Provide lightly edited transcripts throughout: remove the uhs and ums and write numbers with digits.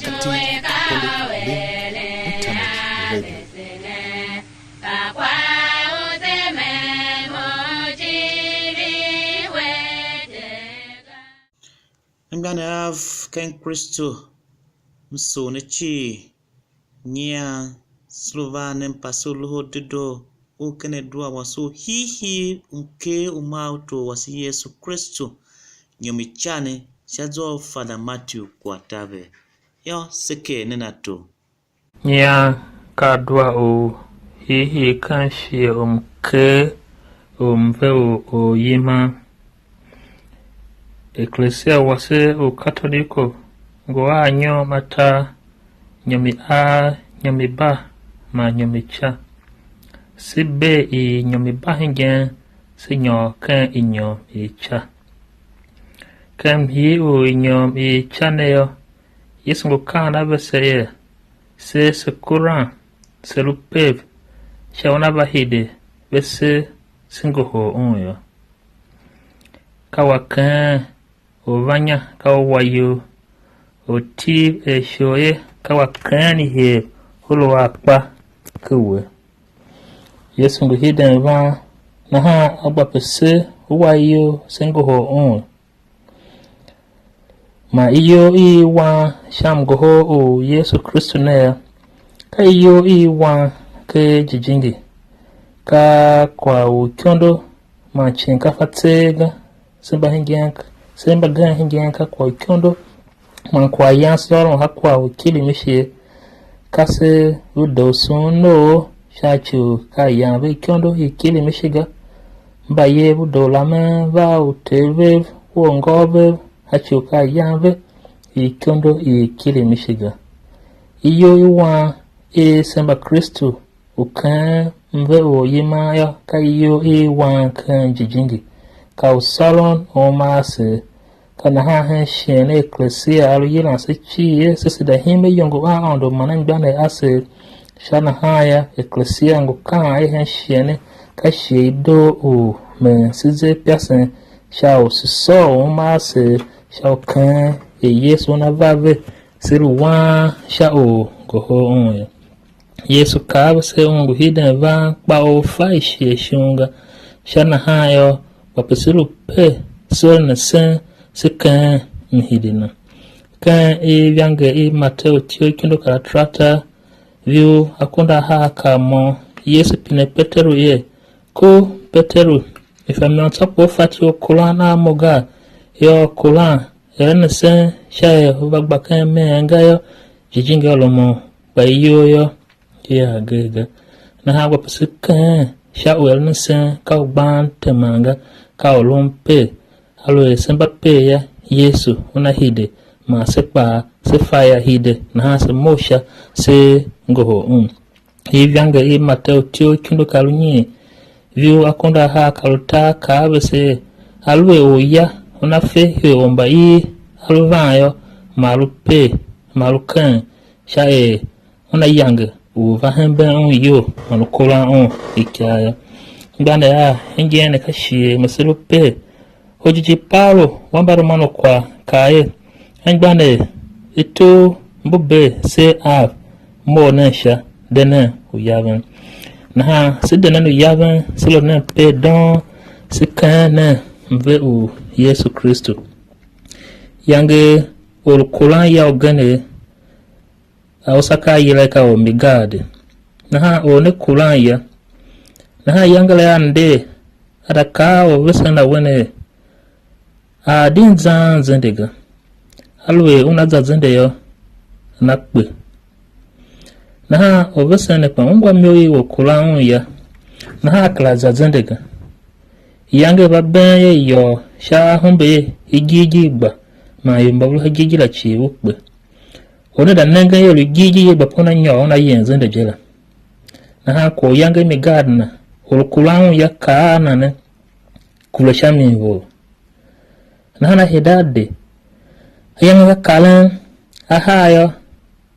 katika internet radio. Ngana av kan Kristo msonechi nya Slovanen pasulu hodido ukene dua wasu hihi unke umauto wasi Yesu Kristo nyomichane shazo Father Matthew kwa tave yo seke nenato nya kadwa o hihi kanshi umke umve o yima Ecclesia wase o Katoliko ngoa nyo mata nyomi a nyomi ba ma nyomi cha sibe I nyomi ba hingen sinyo kan inyo I cha kam hi o inyo I cha neyo yesu kana beseye se Quran se lupev shawana bahide bese singoho onyo kawakan ovanya kawayo oti shoye kawakani he holo akpa kuwe yesu nguhiden va na ha agba pese wayo singoho on ma iyo iwa shamgoho o Yesu Kristo na ka iyo iwa ke jijingi ka kwa ukyondo ma chinka fatega semba gan hingianka kwa ukyondo ma kwa yansoro hakwa ukili mishe kase udosuno shachu ka yambe ukyondo ikili mishiga mbaye budolama va uteve uongobe hachuka yambe ikyondo ikili mishiga iyo iwa semba Kristo ukan mve oyima ya ka iyo iwa kan jijingi ka usalon o mase kana ha shene Ecclesia alu yila se chi se da hime yongo a ondo manangane ase shana haya Ecclesia ngo kan shene ka shedo o men size person shao so o mase shao kan Yesu na vave siru wa shao go ho on Yesu ka se ongo hiden va pa o fa shunga shana hayo wapesilu pe so na sen sekan mhidina kan vyange Mateo tio kindo karatrata view akonda haka mo Yesu pine Peteru ye ko Peteru ifamyon tapo fatio kulana moga yo kulan yana sen shaye bagba kan menga yo jijinga lomo bayo yo ya gega na ha wapesikan sha wel sen ka ban temanga ka olompe alo semba pe ya Yesu una hide ma sepa se fire hide na se mosha se ngoho hivyanga Mateo tio kindo kalunyi view akonda ha kaluta ka bese alwe oya una fe he omba alvayo malupe malukan shae una yanga uva hembe yo malukola ikaya nganda ngene kashi maselupe hojiji Paulo wambaro mano kwa kae ngane ito mbube se mo nansha dena uyavan na ha sidena no yavan silo na pe don sikana mve u Yesu Kristo yange olukulan ya ogane awsaka yileka o migade na ha one kulan ya na ha yangala yande adaka o vesana wene din zan zendega alwe unaza zende yo nakwe na ha o vesana pa ngwa myoyi wo kulan ya na ha kala za zendega yange babe yo sha humbe igigi gba ma yimba bulu igigi la chi ukbe ona da nanga yo igigi ba pona nyo na yenze ndejela na ha ko yange mi garden olukulan ya kana ne kula shamivo na hana hedade ayanga kalan ahayo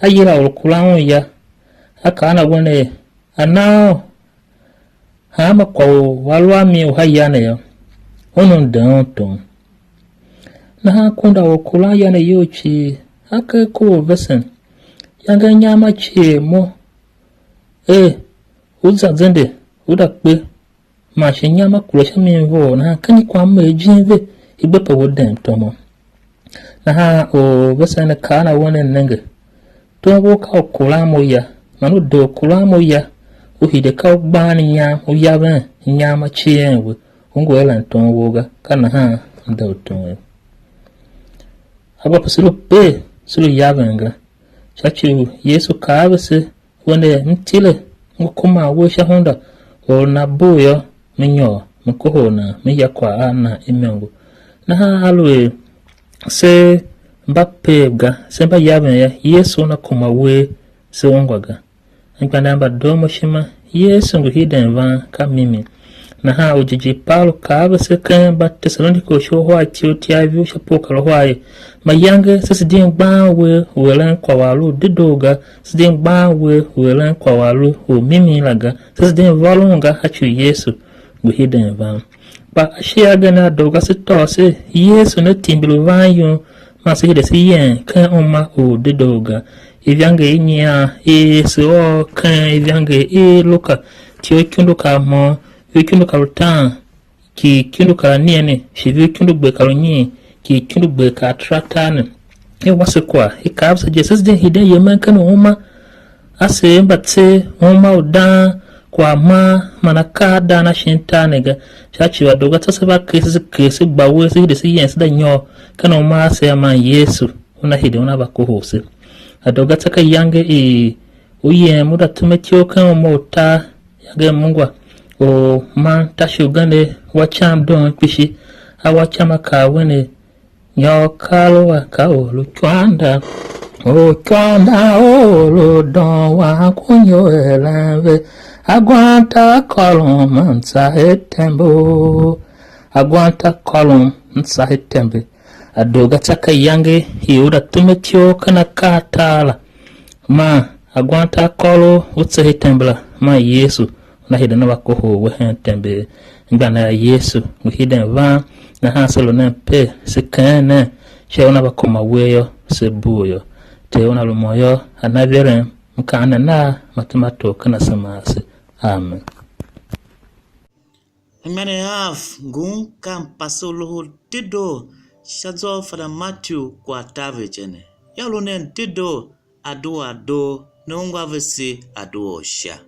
ayira olukulan ya akana wone anao hama kwa walwa mi uhayane yo onon danton na ha kunda olukulan ya ne yochi aka ko vesen yanga nyama chemo uza zende uda pe ma she nyama kula shaminvo na kani kwa mejinve igbe pa wodem tomo na ha o besana kana wona nenge to wo ka kula mo ya manu do kula mo ya o hide ka gba ni ya o ya ben nyama chienwe ngo ela nton woga kana ha ndo ton aba pasilo pe silo ya benga chachu yesu kaabse wone mtile ngokoma wo sha honda o na boyo minyo mkohona miya kwa ana imengo na ha alwe se mbapega se ba yaben ya yesu na kuma we se wongwaga ngana ba domo shima yesu ngo hiden van kamimi na ha ojiji paulo kaabse kan ba tesaloniko sho hwa tiotia view shapoka hwaye mayange sesidin gbawe welan kwa walu didoga sidin gbawe welan kwa walu o mimi laga sesidin volunga hachu yesu go hidden van ba ashia gana doga se yesu na timbilu vanyo masa hide si yen kan oma o didoga ivyange inya so kan ivyange loka tio kyundo ka mo kyundo ka rutan ki kyundo ka niene shivi kyundo gbe ka nyi ki kyundo gbe ka tratane wase kwa ikabsa jesus den hide yeman kan oma ase mbatse oma odan kwa manaka dana shintanega chachi wadoga tasaba kesi gbawe se hide si yensi da nyo kan oma ase ma yesu una hide una bakohose adoga taka yange uye muda tumetio kan mota yage mungwa o man tashugane wacham don pishi awachama ka wene nyo kalwa ka olu twanda olu don wa kunyo elanve agwanta kolom nsa etembo agwanta kolom nsa etembe adoga taka yange hiuda tumetio kana katala ma agwanta kolo utse etembla ma yesu na hida na bakoho we tembe ngana yesu ngihida va na haselo na pe sekana sheona bakoma weyo sebuyo teona lumoyo anavere mkana na matumato kana samase amen. Mene haf gun kan pasolo tido shazo fada Matthew kwa tave jene yalo nen tido ado nungwa vese ado sha